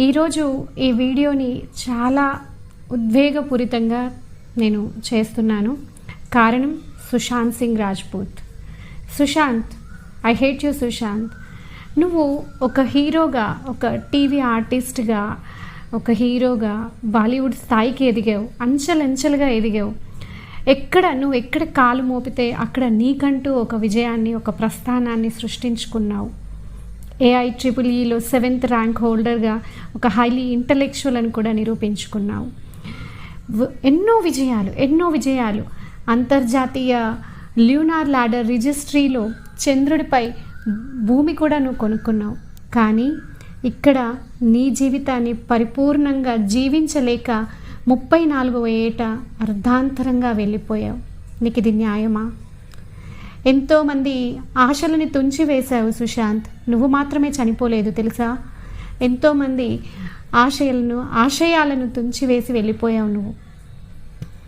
ఈరోజు ఈ వీడియోని చాలా ఉద్వేగపూరితంగా నేను చేస్తున్నాను. కారణం Sushant Singh Rajput. Sushant, I hate you Sushant. నువ్వు ఒక హీరోగా, ఒక టీవీ ఆర్టిస్ట్గా, ఒక హీరోగా బాలీవుడ్ స్థాయికి ఎదిగావు, అంచెలంచెలుగా ఎదిగావు. నువ్వు ఎక్కడ కాలు మోపితే అక్కడ నీకంటూ ఒక విజయాన్ని, ఒక ప్రస్థానాన్ని సృష్టించుకున్నావు. AIEEEలో 7th ర్యాంక్ హోల్డర్గా ఒక హైలీ ఇంటలెక్చువల్ అని కూడా నిరూపించుకున్నావు. ఎన్నో విజయాలు. అంతర్జాతీయ ల్యూనార్ ల్యాడర్ రిజిస్ట్రీలో చంద్రుడిపై భూమి కూడా నువ్వు కొనుక్కున్నావు. కానీ ఇక్కడ నీ జీవితాన్ని పరిపూర్ణంగా జీవించలేక 34వ ఏట అర్ధాంతరంగా వెళ్ళిపోయావు. నీకు ఇది న్యాయమా? ఎంతోమంది ఆశలని తుంచివేశావు సుశాంత్. నువ్వు మాత్రమే చనిపోలేదు తెలుసా. ఎంతోమంది ఆశయాలను తుంచివేసి వెళ్ళిపోయావు నువ్వు.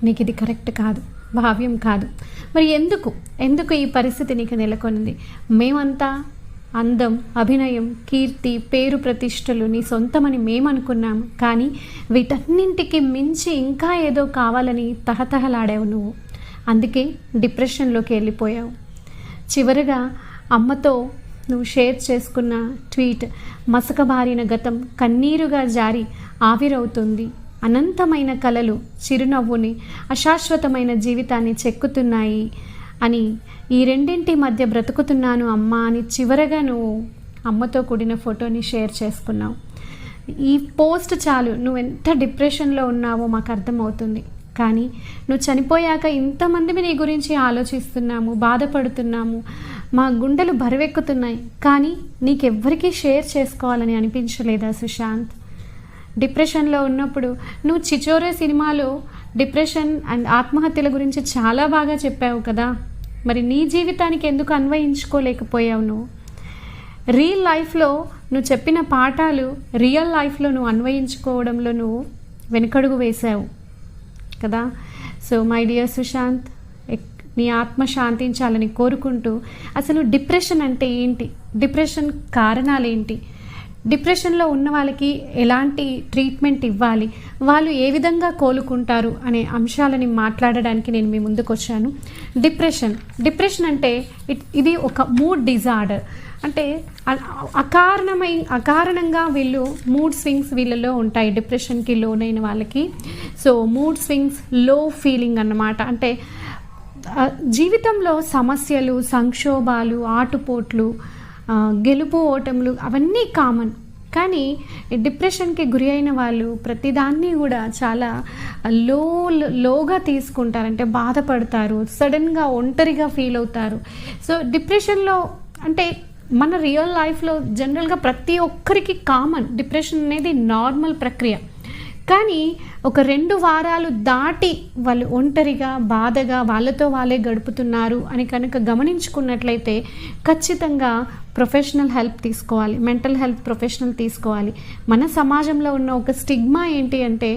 నీకు ఇది కరెక్ట్ కాదు, భావ్యం కాదు. మరి ఎందుకు ఈ పరిస్థితి నీకు నెలకొనింది? మేమంతా అందం, అభినయం, కీర్తి, పేరు, ప్రతిష్టలు నీ సొంతమని మేమనుకున్నాము. కానీ వీటన్నింటికి మించి ఇంకా ఏదో కావాలని తహతహలాడావు నువ్వు. అందుకే డిప్రెషన్లోకి వెళ్ళిపోయావు. చివరగా అమ్మతో నువ్వు షేర్ చేసుకున్న ట్వీట్, మసకబారిన గతం కన్నీరుగా జారి ఆవిరవుతుంది. అనంతమైన కలలు చిరునవ్వుని, అశాశ్వతమైన జీవితాన్ని చెక్కుతున్నాయి అని, ఈ రెండింటి మధ్య బ్రతుకుతున్నాను అమ్మా అని చివరగా నువ్వు అమ్మతో కూడిన ఫోటోని షేర్ చేసుకున్నావు. ఈ పోస్ట్ చాలు నువ్వు ఎంత డిప్రెషన్లో ఉన్నావో మాకు అర్థమవుతుంది. కానీ నువ్వు చనిపోయాక ఇంతమంది నీ గురించి ఆలోచిస్తున్నాము, బాధపడుతున్నాము, మా గుండెలు బరువెక్కుతున్నాయి. కానీ నీకెవ్వరికీ షేర్ చేసుకోవాలని అనిపించలేదా సుశాంత్? డిప్రెషన్లో ఉన్నప్పుడు నువ్వు చిచోరే సినిమాలో డిప్రెషన్ అండ్ ఆత్మహత్యల గురించి చాలా బాగా చెప్పావు కదా. మరి నీ జీవితానికి ఎందుకు అన్వయించుకోలేకపోయావు నువ్వు? రియల్ లైఫ్లో నువ్వు చెప్పిన పాఠాలు రియల్ లైఫ్లో నువ్వు అన్వయించుకోవడంలో నువ్వు వెనుకడుగు వేశావు కదా. సో మై డియర్ సుశాంత్, నీ ఆత్మ శాంతించాలని కోరుకుంటూ, అసలు డిప్రెషన్ అంటే ఏంటి, డిప్రెషన్ కారణాలేంటి, డిప్రెషన్లో ఉన్న వాళ్ళకి ఎలాంటి ట్రీట్మెంట్ ఇవ్వాలి, వాళ్ళు ఏ విధంగా కోలుకుంటారు అనే అంశాలని మాట్లాడడానికి నేను మీ ముందుకు వచ్చాను. డిప్రెషన్ అంటే ఇది ఒక మూడ్ డిజార్డర్. అంటే అకారణంగా వీళ్ళు మూడ్ స్వింగ్స్ వీళ్ళలో ఉంటాయి. డిప్రెషన్కి లోనైన వాళ్ళకి మూడ్ స్వింగ్స్, లో ఫీలింగ్ అన్నమాట. అంటే జీవితంలో సమస్యలు, సంక్షోభాలు, ఆటుపోట్లు, గెలుపు ఓటములు అవన్నీ కామన్. కానీ డిప్రెషన్కి గురి అయిన వాళ్ళు ప్రతిదాన్ని కూడా చాలా లోగా తీసుకుంటారు. అంటే బాధపడతారు, సడన్గా ఒంటరిగా ఫీల్ అవుతారు. డిప్రెషన్లో అంటే మన రియల్ లైఫ్లో జనరల్గా ప్రతి ఒక్కరికి కామన్. డిప్రెషన్ అనేది నార్మల్ ప్రక్రియ. కానీ ఒక 2 వారాలు దాటి వాళ్ళు ఒంటరిగా, బాధగా వాళ్ళతో వాళ్ళే గడుపుతున్నారు అని కనుక గమనించుకున్నట్లయితే ఖచ్చితంగా ప్రొఫెషనల్ హెల్ప్ తీసుకోవాలి, మెంటల్ హెల్త్ ప్రొఫెషనల్ తీసుకోవాలి. మన సమాజంలో ఉన్న ఒక స్టిగ్మా ఏంటి అంటే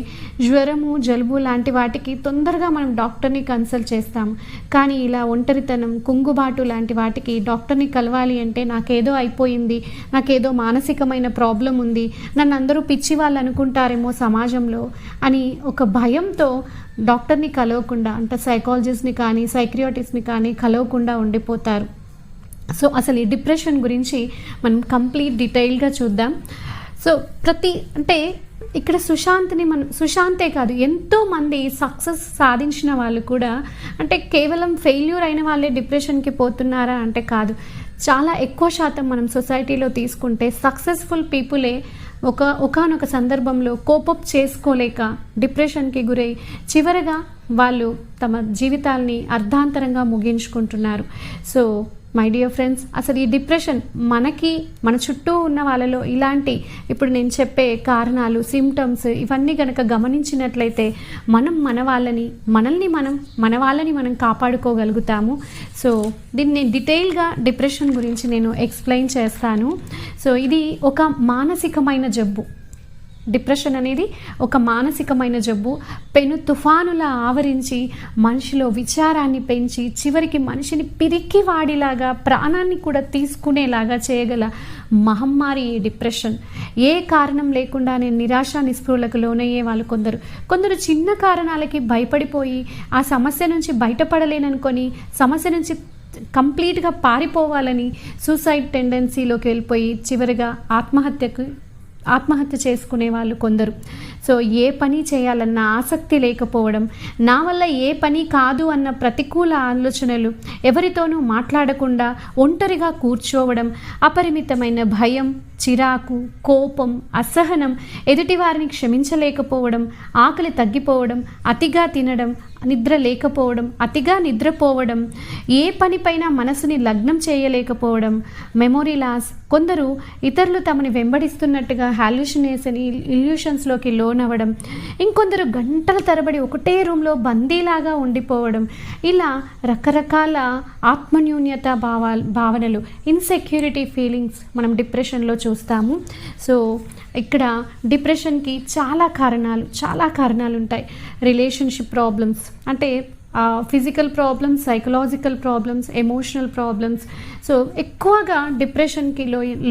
జ్వరము, జలుబు లాంటి వాటికి తొందరగా మనం డాక్టర్ని కన్సల్ట్ చేస్తాము. కానీ ఇలా ఒంటరితనం, కుంగుబాటు లాంటి వాటికి డాక్టర్ని కలవాలి అంటే నాకేదో అయిపోయింది, నాకేదో మానసికమైన ప్రాబ్లం ఉంది, నన్ను అందరూ పిచ్చి వాళ్ళు అనుకుంటారేమో సమాజంలో అని ఒక భయంతో డాక్టర్ని కలవకుండా, అంటే సైకాలజిస్ట్ని కానీ సైక్రియాటిస్ట్ని కానీ కలవకుండా ఉండిపోతారు. అసలు ఈ డిప్రెషన్ గురించి మనం కంప్లీట్ డీటెయిల్గా చూద్దాం. అంటే ఇక్కడ సుశాంతే కాదు, ఎంతోమంది సక్సెస్ సాధించిన వాళ్ళు కూడా, అంటే కేవలం ఫెయిల్యూర్ అయిన వాళ్ళే డిప్రెషన్కి పోతున్నారా అంటే కాదు. చాలా ఎక్కువ శాతం మనం సొసైటీలో తీసుకుంటే సక్సెస్ఫుల్ పీపులే ఒకానొక సందర్భంలో కోపప్ చేసుకోలేక డిప్రెషన్కి గురై చివరగా వాళ్ళు తమ జీవితాల్ని అర్ధాంతరంగా ముగించుకుంటున్నారు. మై డియర్ ఫ్రెండ్స్, అసలు ఈ డిప్రెషన్ మన చుట్టూ ఉన్న వాళ్ళలో ఇలాంటి ఇప్పుడు నేను చెప్పే కారణాలు, సిమ్టమ్స్ ఇవన్నీ కనుక గమనించినట్లయితే మన వాళ్ళని మనం కాపాడుకోగలుగుతాము. దీన్ని నేను డీటెయిల్గా డిప్రెషన్ గురించి నేను ఎక్స్ప్లెయిన్ చేస్తాను. ఇది ఒక మానసికమైన జబ్బు. డిప్రెషన్ అనేది ఒక మానసికమైన జబ్బు. పెను తుఫానులా ఆవరించి మనిషిలో విచారాన్ని పెంచి చివరికి మనిషిని పిరికి వాడిలాగా ప్రాణాన్ని కూడా తీసుకునేలాగా చేయగల మహమ్మారి ఈ డిప్రెషన్. ఏ కారణం లేకుండానే నిరాశ నిస్పృహలకు లోనయ్యే వాళ్ళు కొందరు చిన్న కారణాలకి భయపడిపోయి ఆ సమస్య నుంచి బయటపడలేననుకొని సమస్య నుంచి కంప్లీట్గా పారిపోవాలని సూసైడ్ టెండెన్సీలోకి వెళ్ళిపోయి చివరిగా ఆత్మహత్య చేసుకునే వాళ్ళు కొందరు. సో ఏ పని చేయాలన్న ఆసక్తి లేకపోవడం, నా వల్ల ఏ పని కాదు అన్న ప్రతికూల ఆలోచనలు, ఎవరితోనూ మాట్లాడకుండా ఒంటరిగా కూర్చోవడం, అపరిమితమైన భయం, చిరాకు, కోపం, అసహనం, ఎదుటివారిని క్షమించలేకపోవడం, ఆకలి తగ్గిపోవడం, అతిగా తినడం, నిద్ర లేకపోవడం, అతిగా నిద్రపోవడం, ఏ పనిపైన మనసుని లగ్నం చేయలేకపోవడం, మెమొరీ లాస్, కొందరు ఇతరులు తమని వెంబడిస్తున్నట్టుగా హాల్యూసినేషన్ ఇల్యూషన్స్లోకి లోనవ్వడం, ఇంకొందరు గంటల తరబడి ఒకటే రూమ్లో బందీలాగా ఉండిపోవడం, ఇలా రకరకాల ఆత్మన్యూన్యత భావనలు, ఇన్సెక్యూరిటీ ఫీలింగ్స్ మనం డిప్రెషన్లో చూస్తాము. సో ఇక్కడ డిప్రెషన్కి చాలా కారణాలు ఉంటాయి. రిలేషన్షిప్ ప్రాబ్లమ్స్ అంటే physical problems, psychological problems, emotional problems. So ఎక్కువగా డిప్రెషన్కి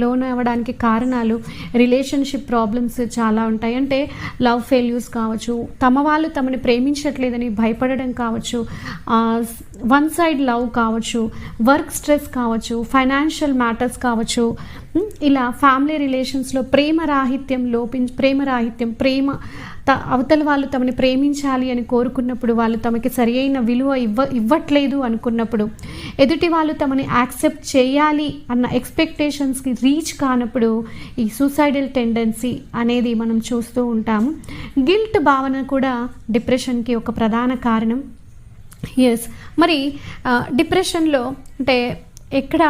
లోన్ అవ్వడానికి కారణాలు రిలేషన్షిప్ ప్రాబ్లమ్స్ చాలా ఉంటాయి. అంటే లవ్ ఫెయిల్యూర్స్ కావచ్చు, తమ వాళ్ళు తమని ప్రేమించట్లేదని భయపడడం కావచ్చు, వన్ సైడ్ లవ్ కావచ్చు, వర్క్ స్ట్రెస్ కావచ్చు, ఫైనాన్షియల్ మ్యాటర్స్ కావచ్చు, ఇలా ఫ్యామిలీ రిలేషన్స్లో ప్రేమ అవతల వాళ్ళు తమని ప్రేమించాలి అని కోరుకున్నప్పుడు వాళ్ళు తమకి సరి అయిన విలువ ఇవ్వట్లేదు అనుకున్నప్పుడు, ఎదుటి వాళ్ళు తమని యాక్సెప్ట్ చేయాలి అన్న ఎక్స్పెక్టేషన్స్కి రీచ్ కానప్పుడు ఈ సూసైడల్ టెండెన్సీ అనేది మనం చూస్తూ ఉంటాము. గిల్ట్ భావన కూడా డిప్రెషన్కి ఒక ప్రధాన కారణం. ఎస్, మరి డిప్రెషన్లో అంటే ఎక్కడ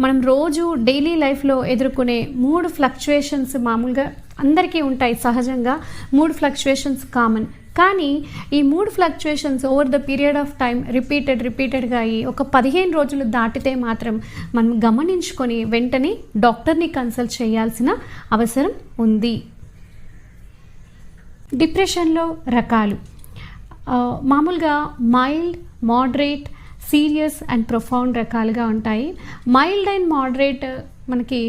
మనం రోజు డైలీ లైఫ్లో ఎదుర్కొనే మూడ్ ఫ్లక్చుయేషన్స్ మామూలుగా అందరికీ ఉంటాయి. సహజంగా మూడ్ ఫ్లక్చుయేషన్స్ కామన్. కానీ ఈ mood fluctuations over the period of time రిపీటెడ్గా అయ్యి ఒక 15 రోజులు దాటితే మాత్రం మనం గమనించుకొని వెంటనే డాక్టర్ని కన్సల్ట్ చేయాల్సిన అవసరం ఉంది. డిప్రెషన్లో రకాలు మామూలుగా mild, moderate, serious and profound రకాలుగా ఉంటాయి. మైల్డ్ అండ్ మోడరేట్ మనకి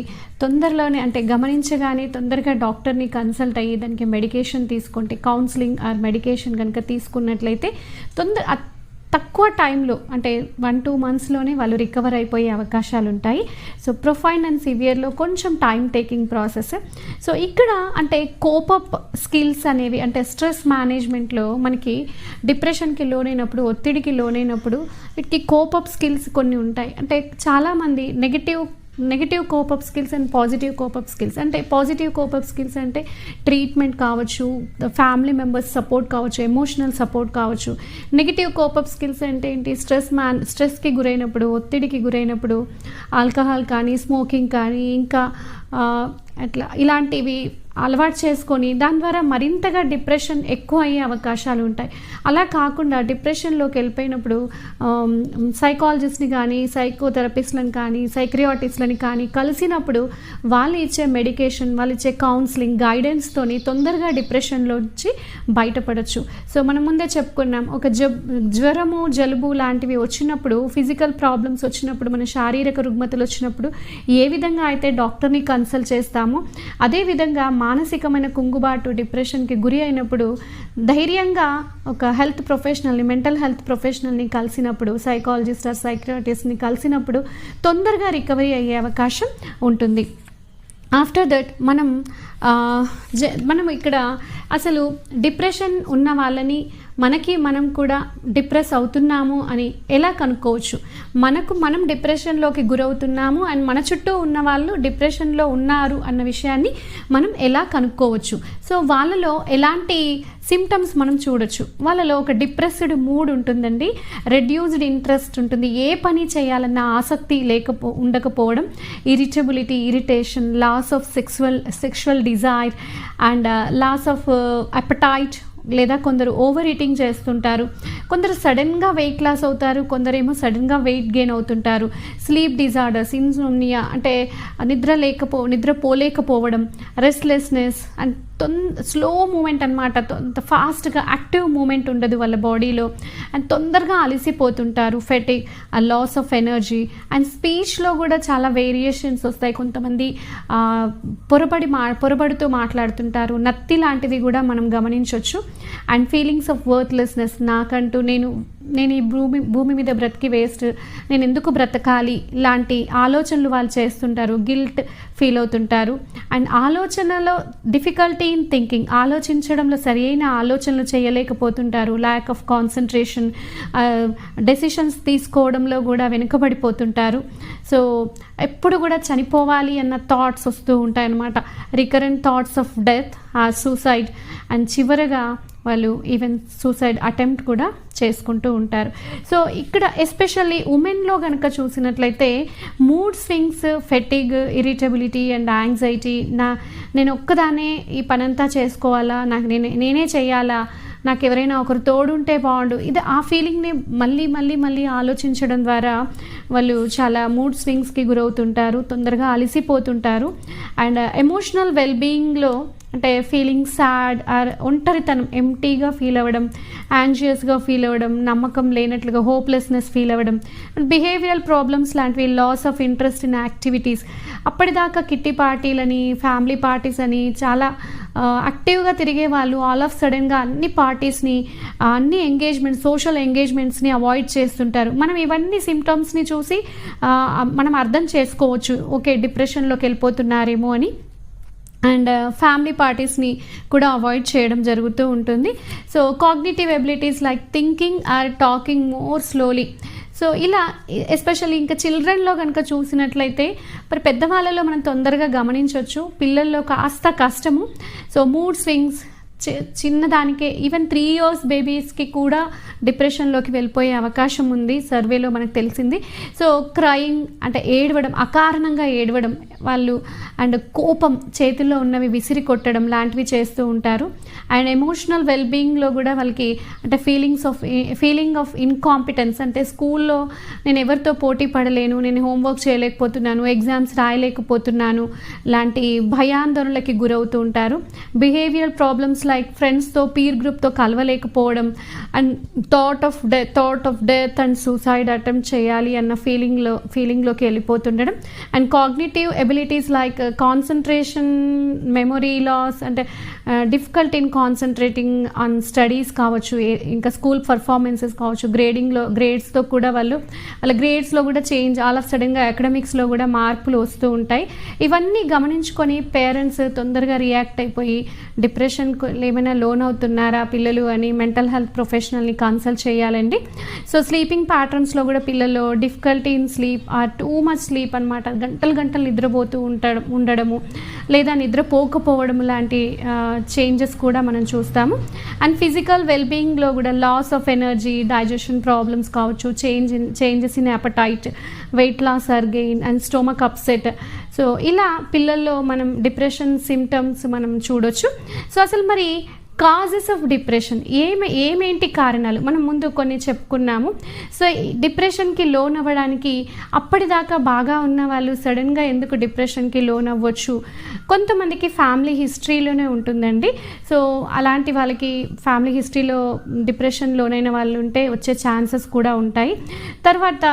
తొందరలోనే అంటే గమనించగానే తొందరగా డాక్టర్ని కన్సల్ట్ అయ్యి దానికి మెడికేషన్ తీసుకుంటే, కౌన్సిలింగ్ ఆర్ మెడికేషన్ కనుక తీసుకున్నట్లయితే తక్కువ టైంలో అంటే 1-2 మంత్స్లోనే వాళ్ళు రికవర్ అయిపోయే అవకాశాలు ఉంటాయి. సో ప్రొఫైన్ అండ్ సివియర్లో కొంచెం టైం టేకింగ్ ప్రాసెస్. సో ఇక్కడ అంటే కోపప్ స్కిల్స్ అనేవి అంటే స్ట్రెస్ మేనేజ్మెంట్లో మనకి డిప్రెషన్కి లోనైనప్పుడు, ఒత్తిడికి లోనైనప్పుడు వీటికి కోపప్ స్కిల్స్ కొన్ని ఉంటాయి. అంటే చాలామంది negative cope up skills and positive cope up skills. అంటే పాజిటివ్ కోపప్ స్కిల్స్ అంటే ట్రీట్మెంట్ కావచ్చు, ఫ్యామిలీ మెంబర్స్ సపోర్ట్ కావచ్చు, ఎమోషనల్ సపోర్ట్ కావచ్చు. నెగిటివ్ కోపప్ స్కిల్స్ అంటే ఏంటి? స్ట్రెస్కి గురైనప్పుడు, ఒత్తిడికి గురైనప్పుడు ఆల్కహాల్ కానీ, స్మోకింగ్ కానీ, ఇంకా ఇలాంటివి అలవాటు చేసుకొని దాని ద్వారా మరింతగా డిప్రెషన్ ఎక్కువ అయ్యే అవకాశాలు ఉంటాయి. అలా కాకుండా డిప్రెషన్లోకి వెళ్ళిపోయినప్పుడు సైకాలజిస్ట్ని కానీ, సైకోథెరపిస్ట్లను కానీ, సైక్రియాటిస్ట్లని కానీ కలిసినప్పుడు వాళ్ళు ఇచ్చే మెడికేషన్, వాళ్ళు ఇచ్చే కౌన్సిలింగ్, గైడెన్స్తోని తొందరగా డిప్రెషన్లోంచి బయటపడవచ్చు. సో మనం ముందే చెప్పుకున్నాం, ఒక జ్వరము, జలుబు లాంటివి వచ్చినప్పుడు, ఫిజికల్ ప్రాబ్లమ్స్ వచ్చినప్పుడు, మన శారీరక రుగ్మతలు వచ్చినప్పుడు ఏ విధంగా అయితే డాక్టర్ని కన్సల్ట్ చేస్తామో అదేవిధంగా మానసికమైన కుంగుబాటు, డిప్రెషన్కి గురి అయినప్పుడు ధైర్యంగా ఒక మెంటల్ హెల్త్ ప్రొఫెషనల్ని కలిసినప్పుడు, సైకాలజిస్ట్ ఆర్ సైక్రియాటిస్ట్ని కలిసినప్పుడు తొందరగా రికవరీ అయ్యే అవకాశం ఉంటుంది. ఆఫ్టర్ దట్ మనం ఇక్కడ అసలు డిప్రెషన్ ఉన్న వాళ్ళని మనం కూడా డిప్రెస్ అవుతున్నాము అని ఎలా కనుక్కోవచ్చు? మనం డిప్రెషన్లోకి గురవుతున్నాము అండ్ మన చుట్టూ ఉన్న వాళ్ళు డిప్రెషన్లో ఉన్నారు అన్న విషయాన్ని మనం ఎలా కనుక్కోవచ్చు? సో వాళ్ళలో ఎలాంటి సిమ్టమ్స్ మనం చూడొచ్చు? వాళ్ళలో ఒక డిప్రెస్డ్ మూడ్ ఉంటుందండి, రెడ్యూస్డ్ ఇంట్రెస్ట్ ఉంటుంది, ఏ పని చేయాలన్న ఆసక్తి ఉండకపోవడం, irritability, irritation, loss of sexual desire and loss of appetite, లేదా కొందరు ఓవర్ ఈటింగ్ చేస్తుంటారు, కొందరు సడన్గా వెయిట్ లాస్ అవుతారు, కొందరేమో సడన్గా వెయిట్ గెయిన్ అవుతుంటారు, స్లీప్ డిజార్డర్స్, ఇన్సోమ్నియా అంటే నిద్రపోలేకపోవడం, రెస్ట్లెస్నెస్ అండ్ స్లో మూమెంట్ అనమాట, ఫాస్ట్గా యాక్టివ్ మూమెంట్ ఉండదు వాళ్ళ బాడీలో, అండ్ తొందరగా అలసిపోతుంటారు, fatigue, loss of energy, and స్పీచ్లో కూడా చాలా వేరియేషన్స్ వస్తాయి. కొంతమంది పొరబడుతూ మాట్లాడుతుంటారు, నత్తి లాంటివి కూడా మనం గమనించవచ్చు. అండ్ ఫీలింగ్స్ ఆఫ్ వర్త్లెస్నెస్, నాకంటూ నేను ఈ భూమి మీద బ్రతికి వేస్ట్, నేను ఎందుకు బ్రతకాలి లాంటి ఆలోచనలు వాళ్ళు చేస్తుంటారు, గిల్ట్ ఫీల్ అవుతుంటారు. అండ్ ఆలోచనలో డిఫికల్టీ ఇన్ థింకింగ్, ఆలోచించడంలో సరైన ఆలోచనలు చేయలేకపోతుంటారు, ల్యాక్ ఆఫ్ కాన్సన్ట్రేషన్, డెసిషన్స్ తీసుకోవడంలో కూడా వెనుకబడిపోతుంటారు. సో ఎప్పుడు కూడా చనిపోవాలి అన్న థాట్స్ వస్తూ ఉంటాయన్నమాట, recurrent thoughts of death, suicide, and చివరగా వాళ్ళు ఈవెన్ సూసైడ్ అటెంప్ట్ కూడా చేసుకుంటూ ఉంటారు. సో ఇక్కడ ఎస్పెషల్లీ ఉమెన్లో కనుక చూసినట్లయితే mood swings, fatigue, irritability and anxiety, నేను ఒక్కదానే ఈ పనంతా చేసుకోవాలా, నాకు నేనే చేయాలా, నాకు ఎవరైనా ఒకరు తోడుంటే బాగుండు, ఇది ఆ ఫీలింగ్ని మళ్ళీ మళ్ళీ మళ్ళీ ఆలోచించడం ద్వారా వాళ్ళు చాలా మూడ్ స్వింగ్స్కి గురవుతుంటారు, తొందరగా అలసిపోతుంటారు. అండ్ ఎమోషనల్ వెల్బీయింగ్లో అంటే ఫీలింగ్ సాడ్ ఆర్ ఒంటరితనం, ఎంటీగా ఫీల్ అవ్వడం, యాంగ్జియస్గా ఫీల్ అవ్వడం, నమ్మకం లేనట్లుగా హోప్లెస్నెస్ ఫీల్ అవ్వడం, బిహేవియరల్ ప్రాబ్లమ్స్ లాంటివి, loss of interest in activities. అప్పటిదాకా కిట్టి పార్టీలని, ఫ్యామిలీ పార్టీస్ అని చాలా యాక్టివ్గా తిరిగే వాళ్ళు ఆల్ ఆఫ్ సడన్గా అన్ని పార్టీస్ని, అన్ని ఎంగేజ్మెంట్స్, సోషల్ ఎంగేజ్మెంట్స్ని అవాయిడ్ చేస్తుంటారు. మనం ఇవన్నీ సిమ్టమ్స్ని చూసి మనం అర్థం చేసుకోవచ్చు, ఓకే డిప్రెషన్లోకి వెళ్ళిపోతున్నారేమో అని. అండ్ ఫ్యామిలీ పార్టీస్ని కూడా అవాయిడ్ చేయడం జరుగుతూ ఉంటుంది. So cognitive abilities like thinking or talking more slowly. So ఇలా ఎస్పెషల్లీ ఇంకా చిల్డ్రన్లో కనుక చూసినట్లయితే మరి పెద్దవాళ్ళలో మనం తొందరగా గమనించవచ్చు, పిల్లల్లో కాస్త కష్టము. సో మూడ్ స్వింగ్స్, చిన్నదానికే ఈవెన్ 3 years బేబీస్కి కూడా డిప్రెషన్లోకి వెళ్ళిపోయే అవకాశం ఉంది, సర్వేలో మనకు తెలిసింది. సో క్రయింగ్ అంటే ఏడవడం, అకారణంగా ఏడవడం వాళ్ళు, అండ్ కోపం, చేతుల్లో ఉన్నవి విసిరి కొట్టడం లాంటివి చేస్తూ ఉంటారు. అండ్ ఎమోషనల్ వెల్బీయింగ్లో కూడా వాళ్ళకి అంటే ఫీలింగ్ ఆఫ్ ఇన్కాంపిటెన్స్, అంటే స్కూల్లో నేను ఎవరితో పోటీ పడలేను, నేను హోంవర్క్ చేయలేకపోతున్నాను, ఎగ్జామ్స్ రాయలేకపోతున్నాను లాంటి భయాందోళనలకి గురవుతూ ఉంటారు. బిహేవియర్ ప్రాబ్లమ్స్ లైక్ ఫ్రెండ్స్తో, పీర్ గ్రూప్తో కలవలేకపోవడం, and thought of death and suicide attempt చేయాలి అన్న ఫీలింగ్లోకి వెళ్ళిపోతుండడం. And cognitive abilities like concentration, memory loss, అంటే difficult in concentrating on studies కావచ్చు, ఇంకా స్కూల్ పర్ఫార్మెన్సెస్ కావచ్చు, గ్రేడ్స్తో కూడా వాళ్ళ గ్రేడ్స్లో కూడా చేంజ్, ఆల్ ఆఫ్ సడన్గా అకాడమిక్స్లో కూడా మార్పులు వస్తూ ఉంటాయి. ఇవన్నీ గమనించుకొని పేరెంట్స్ తొందరగా రియాక్ట్ అయిపోయి డిప్రెషన్కు ఏమైనా లోన్ అవుతున్నారా పిల్లలు అని మెంటల్ హెల్త్ ప్రొఫెషనల్ని కన్సల్ట్ చేయాలండి. సో స్లీపింగ్ ప్యాటర్న్స్లో కూడా పిల్లల్లో difficulty in sleep are too much sleep అనమాట, గంటలు నిద్రపోతూ ఉండడము లేదా నిద్రపోకపోవడం లాంటి చేంజెస్ కూడా మనం చూస్తాము. అండ్ ఫిజికల్ వెల్బీయింగ్లో కూడా loss of energy, digestion problems కావచ్చు, changes in appetite, weight loss or gain, and stomach upset. So ఇలా పిల్లల్లో మనం డిప్రెషన్ సిమ్టమ్స్ మనం చూడొచ్చు. సో అసలు మరి కాజెస్ ఆఫ్ డిప్రెషన్ ఏమేంటి కారణాలు మనం ముందు కొన్ని చెప్పుకున్నాము. సో డిప్రెషన్కి లోన్ అవ్వడానికి అప్పటిదాకా బాగా ఉన్న వాళ్ళు సడన్గా ఎందుకు డిప్రెషన్కి లోన్ అవ్వచ్చు? కొంతమందికి ఫ్యామిలీ హిస్టరీలోనే ఉంటుందండి. సో అలాంటి వాళ్ళకి ఫ్యామిలీ హిస్టరీలో డిప్రెషన్ లోనైన వాళ్ళు ఉంటే వచ్చే ఛాన్సెస్ కూడా ఉంటాయి. తర్వాత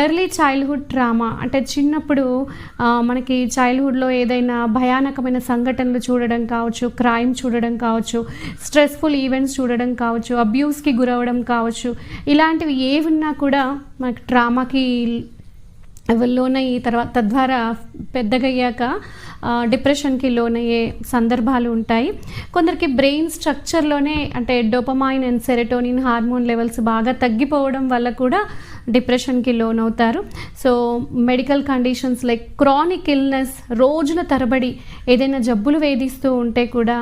ఎర్లీ చైల్డ్హుడ్ ట్రామా, అంటే చిన్నప్పుడు మనకి చైల్డ్హుడ్లో ఏదైనా భయానకమైన సంఘటనలు చూడడం కావచ్చు, క్రైమ్ చూడడం కావచ్చు, స్ట్రెస్ఫుల్ ఈవెంట్స్ చూడడం కావచ్చు, అబ్యూస్కి గురవడం కావచ్చు, ఇలాంటివి ఏవున్నా కూడా మనకు ట్రామాకి లోనయ్యి తద్వారా పెద్దగయ్యాక డిప్రెషన్కి లోనయ్యే సందర్భాలు ఉంటాయి. కొందరికి బ్రెయిన్ స్ట్రక్చర్లోనే అంటే dopamine and serotonin hormone levels బాగా తగ్గిపోవడం వల్ల కూడా డిప్రెషన్కి లోన్ అవుతారు. So medical conditions like chronic illness, రోజుల తరబడి ఏదైనా జబ్బులు వేధిస్తూ ఉంటే కూడా,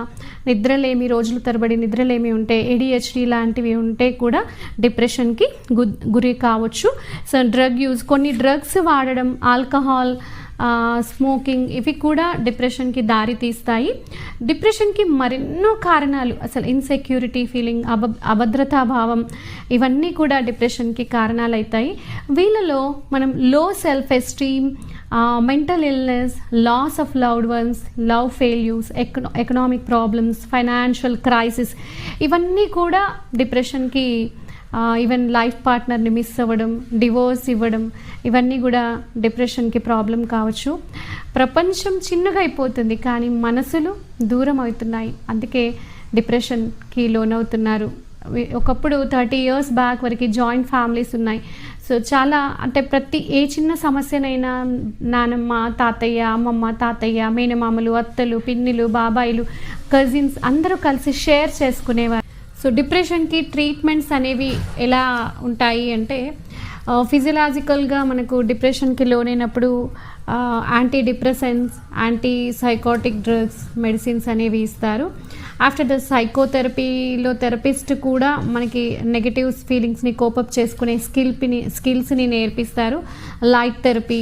రోజుల తరబడి నిద్రలేమి ఉంటే, ADHD లాంటివి ఉంటే కూడా డిప్రెషన్కి గురి కావచ్చు. సో డ్రగ్ యూజ్, కొన్ని డ్రగ్స్ వాడడం, ఆల్కహాల్ స్మోకింగ్ ఇవి కూడా డిప్రెషన్కి దారి తీస్తాయి. డిప్రెషన్కి మరెన్నో కారణాలు, అసలు ఇన్సెక్యూరిటీ ఫీలింగ్, అభద్రతా భావం, ఇవన్నీ కూడా డిప్రెషన్కి కారణాలు అవుతాయి. వీళ్ళలో మనం low self esteem, mental illness, loss of loved ones, love failures, economic problems, financial crisis, ఇవన్నీ కూడా డిప్రెషన్కి, ఈవెన్ లైఫ్ పార్ట్నర్ని మిస్ అవ్వడం, డివోర్స్ ఇవ్వడం, ఇవన్నీ కూడా డిప్రెషన్కి ప్రాబ్లం కావచ్చు. ప్రపంచం చిన్నగా అయిపోతుంది కానీ మనసులు దూరం అవుతున్నాయి, అందుకే డిప్రెషన్కి లోనవుతున్నారు. ఒకప్పుడు 30 years బ్యాక్ వరకు జాయింట్ ఫ్యామిలీస్ ఉన్నాయి. సో చాలా అంటే ఏ చిన్న సమస్యనైనా నానమ్మ, తాతయ్య, అమ్మమ్మ, తాతయ్య, మేనమామలు, అత్తలు, పిన్నిలు, బాబాయిలు, కజిన్స్ అందరూ కలిసి షేర్ చేసుకునేవారు. సో డిప్రెషన్కి ట్రీట్మెంట్స్ అనేవి ఎలా ఉంటాయి అంటే, ఫిజియలాజికల్గా మనకు డిప్రెషన్కి లోనైనప్పుడు anti depressants, anti psychotic drugs, medicines అనేవి ఇస్తారు. ఆఫ్టర్ ద సైకోథెరపీలో థెరపిస్ట్ కూడా మనకి నెగటివ్ ఫీలింగ్స్ని కోపప్ చేసుకునే స్కిల్స్ని నేర్పిస్తారు. Light therapy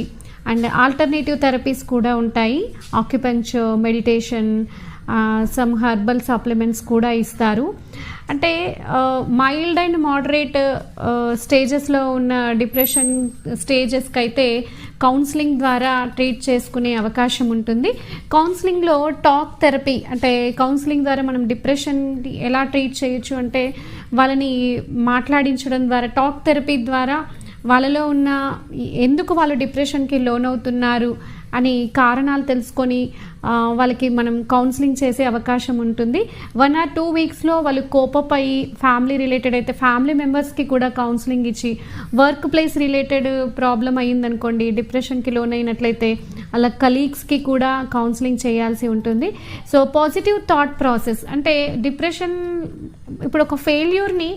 and alternative therapies కూడా ఉంటాయి. Acupuncture, meditation, some herbal supplements కూడా ఇస్తారు. అంటే మైల్డ్ అండ్ మోడరేట్ స్టేజెస్లో ఉన్న డిప్రెషన్ స్టేజెస్కి అయితే కౌన్సిలింగ్ ద్వారా ట్రీట్ చేసుకునే అవకాశం ఉంటుంది. కౌన్సిలింగ్లో టాక్ థెరపీ, అంటే కౌన్సిలింగ్ ద్వారా మనం డిప్రెషన్ ఎలా ట్రీట్ చేయొచ్చు అంటే, వాళ్ళని మాట్లాడించడం ద్వారా, టాక్ థెరపీ ద్వారా వాళ్ళలో ఉన్న ఎందుకు వాళ్ళు డిప్రెషన్కి లోనవుతున్నారు అని కారణాలు తెలుసుకొని వాళ్ళకి మనం కౌన్సిలింగ్ చేసే అవకాశం ఉంటుంది. 1 or 2 weeksలో వాళ్ళు కోపప్ అయ్యి, ఫ్యామిలీ రిలేటెడ్ అయితే ఫ్యామిలీ మెంబర్స్కి కూడా కౌన్సిలింగ్ ఇచ్చి, వర్క్ ప్లేస్ రిలేటెడ్ ప్రాబ్లం అయ్యిందనుకోండి, డిప్రెషన్కి లోనైనట్లయితే అలా కలీగ్స్కి కూడా కౌన్సిలింగ్ చేయాల్సి ఉంటుంది. సో పాజిటివ్ థాట్ ప్రాసెస్ అంటే, డిప్రెషన్ ఇప్పుడు ఒక ఫెయిల్యూర్ని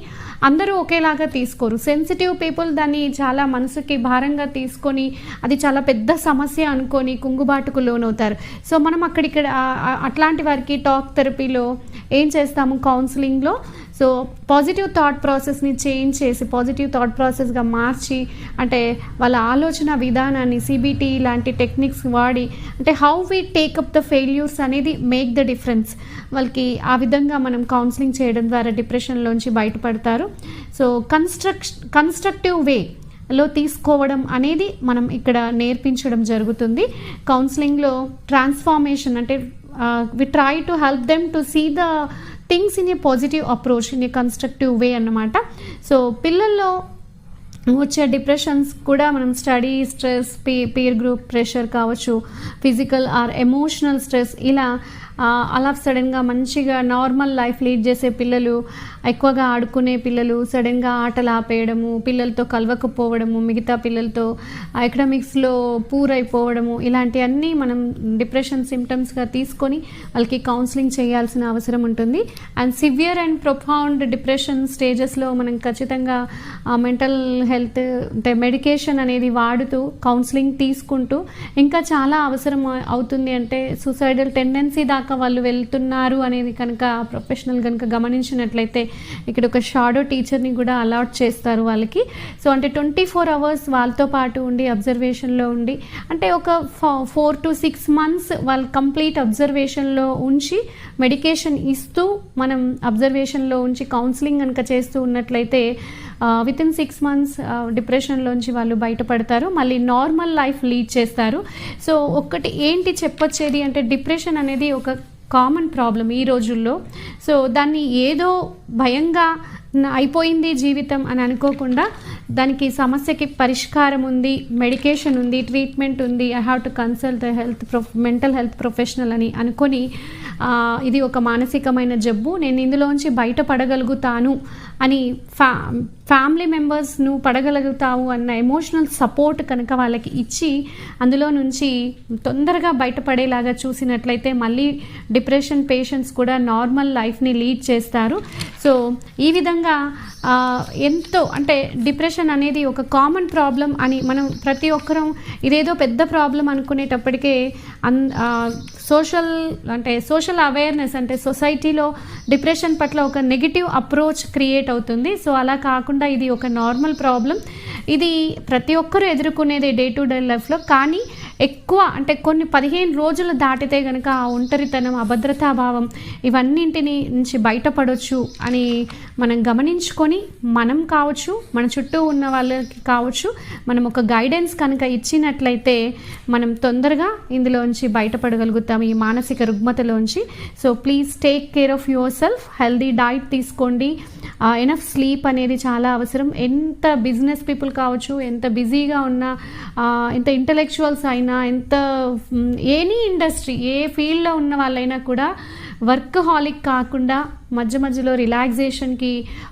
అందరూ ఒకేలాగా తీసుకోరు. సెన్సిటివ్ పీపుల్ దాన్ని చాలా మనసుకి భారంగా తీసుకొని అది చాలా పెద్ద సమస్య అనుకొని కుంగుబాటుకు లోనవుతారు. సో మనం అక్కడిక్కడ అట్లాంటి వారికి టాక్ థెరపీలో ఏం చేస్తాము, కౌన్సిలింగ్లో సో పాజిటివ్ థాట్ ప్రాసెస్ని చేంజ్ చేసి పాజిటివ్ థాట్ ప్రాసెస్గా మార్చి, అంటే వాళ్ళ ఆలోచన విధానాన్ని సిబిటి లాంటి టెక్నిక్స్ వాడి, అంటే how we take up the failures అనేది మేక్ ద డిఫరెన్స్. వాళ్ళకి ఆ విధంగా మనం కౌన్సిలింగ్ చేయడం ద్వారా డిప్రెషన్లోంచి బయటపడతారు. సో కన్స్ట్రక్టివ్ వేలో తీసుకోవడం అనేది మనం ఇక్కడ నేర్పించడం జరుగుతుంది. కౌన్సిలింగ్లో ట్రాన్స్ఫార్మేషన్ అంటే we try to help them to see the things in a positive approach, in a constructive way అన్నమాట. సో పిల్లల్లో వచ్చే డిప్రెషన్స్ కూడా మనం study stress, peer group pressure కావచ్చు, ఫిజికల్ ఆర్ ఎమోషనల్ స్ట్రెస్, ఇలా అలా సడన్గా మంచిగా నార్మల్ లైఫ్ లీడ్ చేసే పిల్లలు, ఎక్కువగా ఆడుకునే పిల్లలు సడన్గా ఆటలు ఆపేయడము, పిల్లలతో కలవకపోవడము, మిగతా పిల్లలతో ఎకనామిక్స్లో పూర్ అయిపోవడము, ఇలాంటివన్నీ మనం డిప్రెషన్ సిమ్టమ్స్గా తీసుకొని వాళ్ళకి కౌన్సిలింగ్ చేయాల్సిన అవసరం ఉంటుంది. And severe and profound depression స్టేజెస్లో మనం ఖచ్చితంగా మెంటల్ హెల్త్ అంటే మెడికేషన్ అనేది వాడుతూ కౌన్సిలింగ్ తీసుకుంటూ, ఇంకా చాలా అవసరం అవుతుంది అంటే సూసైడల్ టెండెన్సీ దాకా వాళ్ళు వెళ్తున్నారు అనేది కనుక ప్రొఫెషనల్ కనుక గమనించినట్లయితే ఇక్కడ ఒక షాడో టీచర్ని కూడా అలాట్ చేస్తారు వాళ్ళకి. సో అంటే 24 hours వాళ్ళతో పాటు ఉండి అబ్జర్వేషన్లో ఉండి, అంటే ఒక 4 to 6 months వాళ్ళు కంప్లీట్ అబ్జర్వేషన్లో ఉంచి మెడికేషన్ ఇస్తూ మనం అబ్జర్వేషన్లో ఉంచి కౌన్సిలింగ్ కనుక చేస్తూ ఉన్నట్లయితే వితిన్ 6 months డిప్రెషన్లోంచి వాళ్ళు బయటపడతారు, మళ్ళీ నార్మల్ లైఫ్ లీడ్ చేస్తారు. సో ఒక్కటి ఏంటి చెప్పొచ్చేది అంటే, డిప్రెషన్ అనేది ఒక కామన్ ప్రాబ్లం ఈ రోజుల్లో. సో దాన్ని ఏదో భయంగా అయిపోయింది జీవితం అని అనుకోకుండా, దానికి సమస్యకి పరిష్కారం ఉంది, మెడికేషన్ ఉంది, ట్రీట్మెంట్ ఉంది, I have to consult mental health professional అని అనుకొని, ఇది ఒక మానసికమైన జబ్బు, నేను ఇందులోంచి బయటపడగలుగుతాను అని ఫ్యామిలీ మెంబర్స్ నువ్వు పడగలుగుతావు అన్న ఎమోషనల్ సపోర్ట్ కనుక వాళ్ళకి ఇచ్చి అందులో నుంచి తొందరగా బయటపడేలాగా చూసినట్లయితే మళ్ళీ డిప్రెషన్ పేషెంట్స్ కూడా నార్మల్ లైఫ్ని లీడ్ చేస్తారు. సో ఈ విధంగా ఎంతో అంటే డిప్రెషన్ అనేది ఒక కామన్ ప్రాబ్లం అని మనం ప్రతి ఒక్కరం ఇదేదో పెద్ద ప్రాబ్లం అనుకునేటప్పటికే సోషల్ అవేర్నెస్ అంటే సొసైటీలో డిప్రెషన్ పట్ల ఒక నెగిటివ్ అప్రోచ్ క్రియేట్ అవుతుంది. సో అలా కాకుండా కాకుండా ఇది ఒక నార్మల్ ప్రాబ్లం. ఇది ప్రతి ఒక్కరూ ఎదుర్కొనేదే డే టు డే లైఫ్లో. కానీ ఎక్కువ అంటే కొన్ని 15 రోజులు దాటితే కనుక ఆ ఒంటరితనం, అభద్రతాభావం ఇవన్నింటిని నుంచి బయటపడవచ్చు అని మనం గమనించుకొని, మనం కావచ్చు, మన చుట్టూ ఉన్న వాళ్ళకి కావచ్చు, మనం ఒక గైడెన్స్ కనుక ఇచ్చినట్లయితే మనం తొందరగా ఇందులోంచి బయటపడగలుగుతాం, ఈ మానసిక రుగ్మతలోంచి. So please take care of yourself, healthy diet తీసుకోండి, ఎనఫ్ స్లీప్ అనేది చాలా అవసరం. ఎంత బిజినెస్ పీపుల్ కావచ్చు, ఎంత బిజీగా ఉన్నా, ఎంత ఇంటలెక్చువల్స్ అయినా, ఎంత ఎనీ ఇండస్ట్రీ ఏ ఫీల్డ్లో ఉన్న వాళ్ళైనా కూడా వర్కహాలిక్ కాకుండా మధ్య మధ్యలో రిలాక్సేషన్కి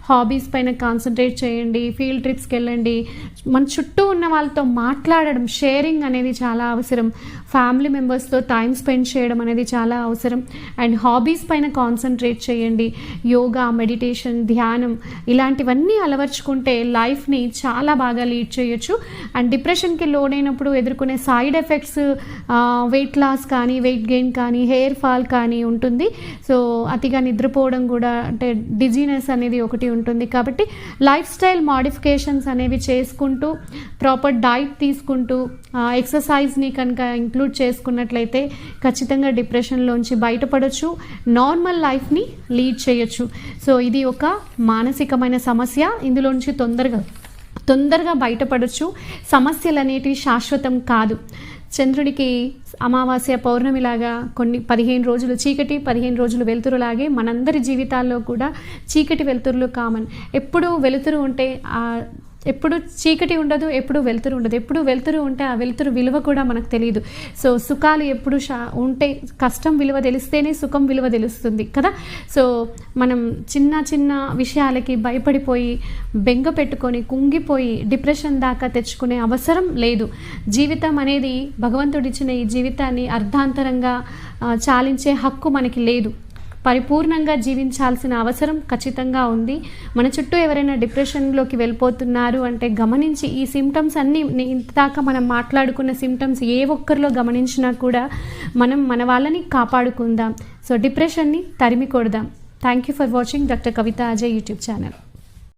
హాబీస్ పైన కాన్సన్ట్రేట్ చేయండి, ఫీల్డ్ ట్రిప్స్కి వెళ్ళండి, మన చుట్టూ ఉన్న వాళ్ళతో మాట్లాడడం, షేరింగ్ అనేది చాలా అవసరం, ఫ్యామిలీ మెంబర్స్తో టైం స్పెండ్ చేయడం అనేది చాలా అవసరం. అండ్ హాబీస్ పైన కాన్సన్ట్రేట్ చేయండి, యోగా, మెడిటేషన్, ధ్యానం ఇలాంటివన్నీ అలవర్చుకుంటే లైఫ్ని చాలా బాగా లీడ్ చేయొచ్చు. అండ్ డిప్రెషన్కి లోనైనప్పుడు ఎదుర్కొనే సైడ్ ఎఫెక్ట్స్ వెయిట్ లాస్ కానీ, వెయిట్ గెయిన్ కానీ, హెయిర్ ఫాల్ కానీ ఉంటుంది. సో అతిగా నిద్రపోవడం కూడా, అంటే డిజీనెస్ అనేది ఒకటి ఉంటుంది. కాబట్టి లైఫ్ స్టైల్ మాడిఫికేషన్స్ అనేవి చేసుకుంటూ, ప్రాపర్ డైట్ తీసుకుంటూ, ఎక్సర్సైజ్ని కనుక ఇంక్లూడ్ చేసుకున్నట్లయితే ఖచ్చితంగా డిప్రెషన్లోంచి బయటపడవచ్చు, నార్మల్ లైఫ్ని లీడ్ చేయొచ్చు. సో ఇది ఒక మానసికమైన సమస్య, ఇందులోంచి తొందరగా బయటపడవచ్చు. సమస్యలు అనేటివి శాశ్వతం కాదు. చంద్రుడికి అమావాస్య, పౌర్ణమిలాగా కొన్ని 15 రోజులు చీకటి, 15 రోజులు వెలుతురులాగే మనందరి జీవితాల్లో కూడా చీకటి వెలుతురులు కామన్. ఎప్పుడు వెలుతురు ఉంటే ఎప్పుడు చీకటి ఉండదు, ఎప్పుడు వెలుతురు ఉండదు. ఎప్పుడు వెలుతురు ఉంటే ఆ వెలుతురు విలువ కూడా మనకు తెలియదు. సో సుఖాలు ఎప్పుడు ఉంటే, కష్టం విలువ తెలిస్తేనే సుఖం విలువ తెలుస్తుంది కదా. సో మనం చిన్న చిన్న విషయాలకి భయపడిపోయి, బెంగ పెట్టుకొని, కుంగిపోయి డిప్రెషన్ దాకా తెచ్చుకునే అవసరం లేదు. జీవితం అనేది భగవంతుడిచ్చిన ఈ జీవితాన్ని అర్ధాంతరంగా చాలించే హక్కు మనకి లేదు. పరిపూర్ణంగా జీవించాల్సిన అవసరం ఖచ్చితంగా ఉంది. మన చుట్టూ ఎవరైనా డిప్రెషన్లోకి వెళ్ళిపోతున్నారు అంటే గమనించి, ఈ సిమ్టమ్స్ అన్నీ ఇంతదాకా మనం మాట్లాడుకున్న సిమ్టమ్స్ ఏ ఒక్కరిలో గమనించినా కూడా మనం మన వాళ్ళని కాపాడుకుందాం. సో డిప్రెషన్ని తరిమి కొడదాం. Thank you for watching doctor Kavitha Ajay YouTube channel.